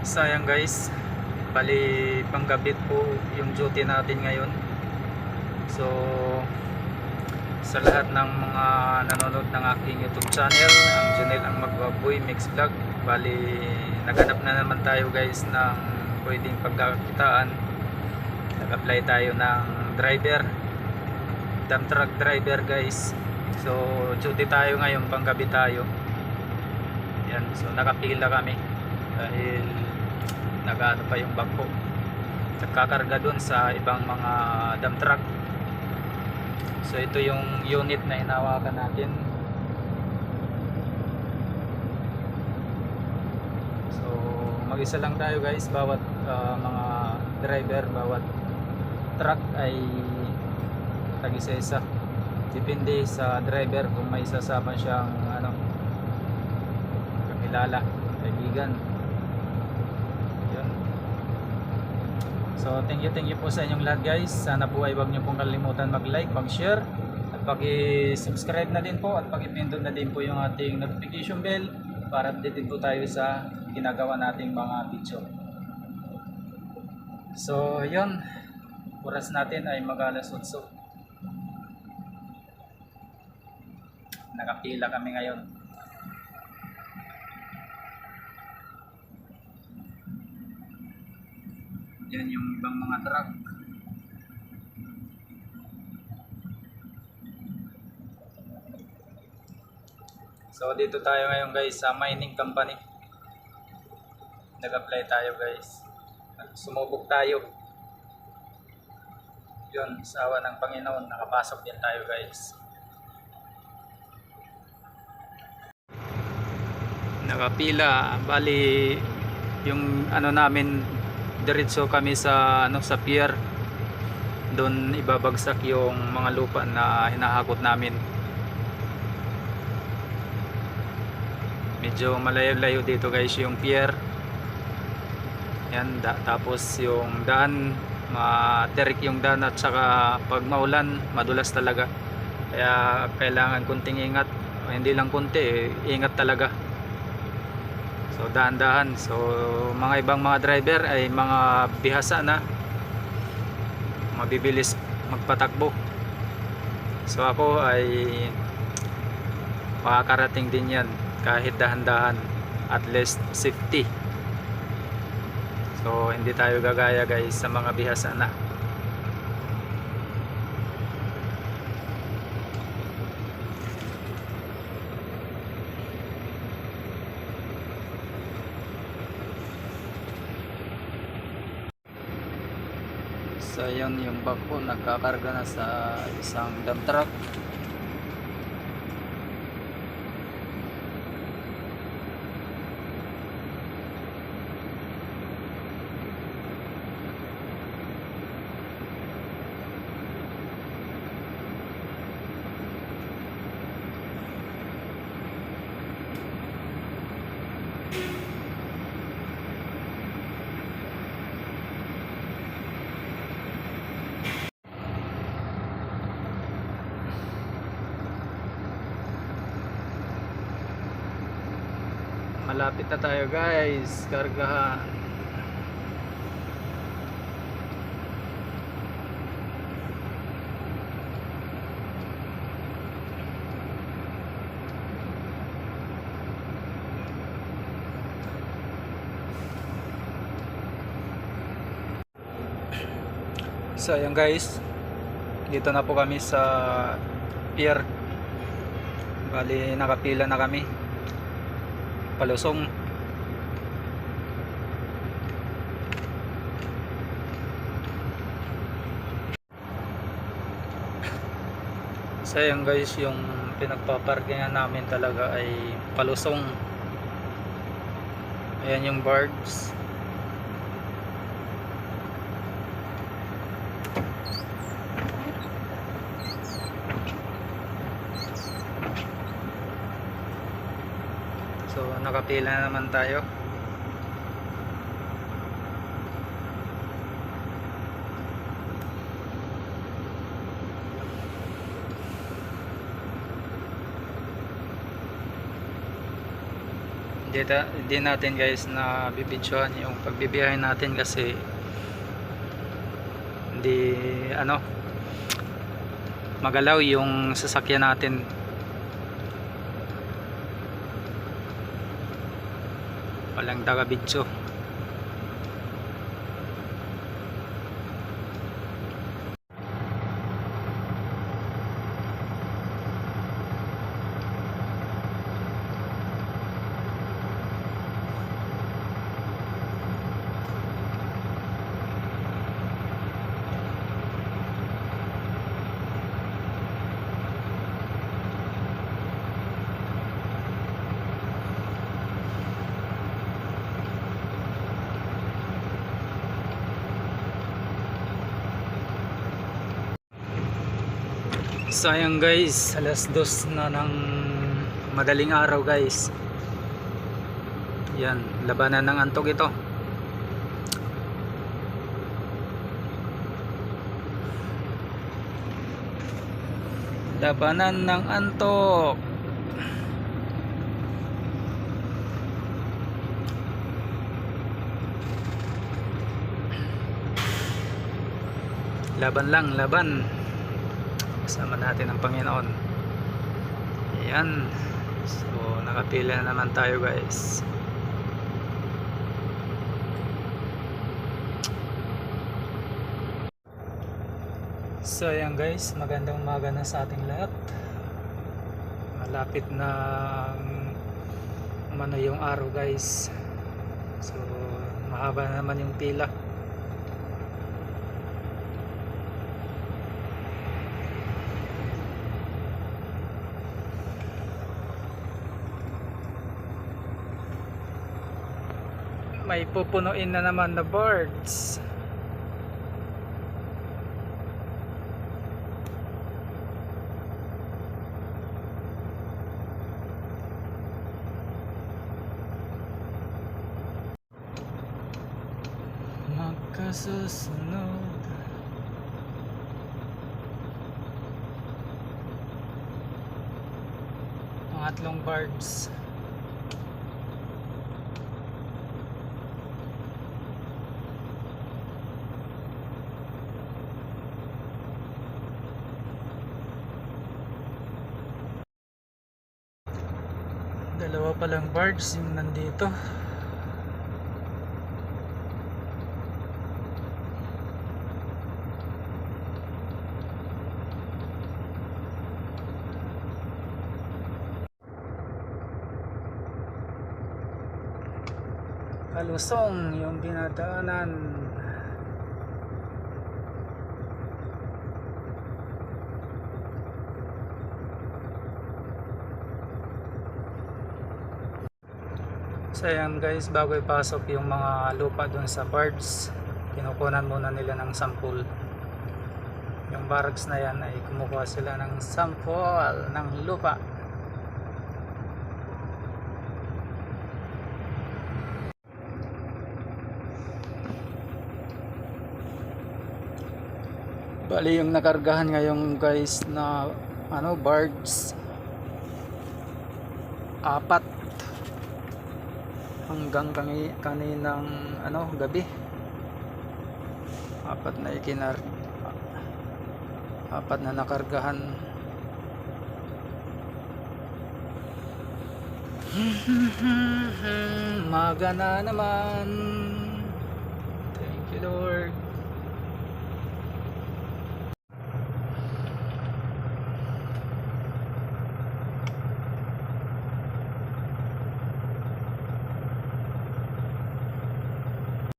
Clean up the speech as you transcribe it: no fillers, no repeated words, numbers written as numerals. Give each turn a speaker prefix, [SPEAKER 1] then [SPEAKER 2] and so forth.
[SPEAKER 1] Sayang guys, bali panggabit po yung duty natin ngayon. So sa lahat ng mga nanonood ng aking YouTube channel, ang Junel ang Magbaboy Mix Vlog, bali naghanap na naman tayo guys ng pwedeng pagkakitaan. Nag-apply tayo ng driver, dump truck driver guys. So duty tayo ngayon, panggabi tayo. Yan, so nakapila kami dahil nag-ano pa yung bangko, nagkakarga dun sa ibang mga dump truck. So ito yung unit na hinawakan natin. So mag-isa lang tayo guys, bawat mga driver, bawat truck ay tag-isa-isa. Depende sa driver kung may sasama siyang kakilala, kaibigan. So thank you po sa inyong lahat guys. Sana po ay huwag niyo pong kalimutan mag-like, mag-share at paki-subscribe na din po at paki-pindot na din po yung ating notification bell para update din po tayo sa ginagawa nating mga video. So yun, oras natin ay mag-alas 8. Nakapila kami ngayon. Yan yung ibang mga truck. So dito tayo ngayon guys sa mining company. Nag-apply tayo guys. Sumubok tayo. Yun, sa awa ng Panginoon, nakapasok din tayo guys. Nakapila, bali yung namin, diretso kami sa sa pier. Doon ibabagsak yung mga lupa na hinahakot namin. Medyo malayo-layo dito guys yung pier. Yan, tapos yung daan, materik yung daan at saka pag maulan, madulas talaga. Kaya kailangan kunting ingat. Hindi lang kunti, ingat talaga. So dahan-dahan. So mga ibang mga driver ay mga bihasa na, mabibilis magpatakbo. So ako ay makakarating din yan kahit dahan-dahan, at least safety. So hindi tayo gagaya guys sa mga bihasa na. So yun yung bangko, nagkakarga na sa isang dump truck. Malapit na tayo guys, kargahan. So ayan guys, dito na po kami sa pier. Bali nakapila na kami palusong. So ayan guys, yung pinagpaparkingan namin talaga ay palusong. Ayan yung boards. So nakapila na naman tayo. Di natin guys na bibidyohan yung pagbibiyahe natin kasi hindi ano magalaw yung sasakyan natin. Walang taga video. Sayang guys, alas 2 na ng madaling araw guys. Yan, labanan ng antok ito. Labanan ng antok. Laban lang, laban. Kasama natin ang Panginoon. Ayan. So nakapila na naman tayo guys. So ayan guys, magandang umaga na sa ating lahat. Malapit na umano yung araw guys. So mahaba na naman yung pila. May pupunuin na naman na birds. Magkasusunod. Pangatlong birds. Dalawa palang birds yung nandito. Kalusong yung dinadaanan. So ayan guys, bago ipasok yung mga lupa dun sa birds, kinukunan muna nila ng sample. Yung barracks na yan ay kumukuha sila ng sample ng lupa. Bali yung nakargahan ngayon guys na ano birds, 4 hanggang kaninang ano gabi. 4 na 4 na nakargahan. Maga na naman. Thank you Lord.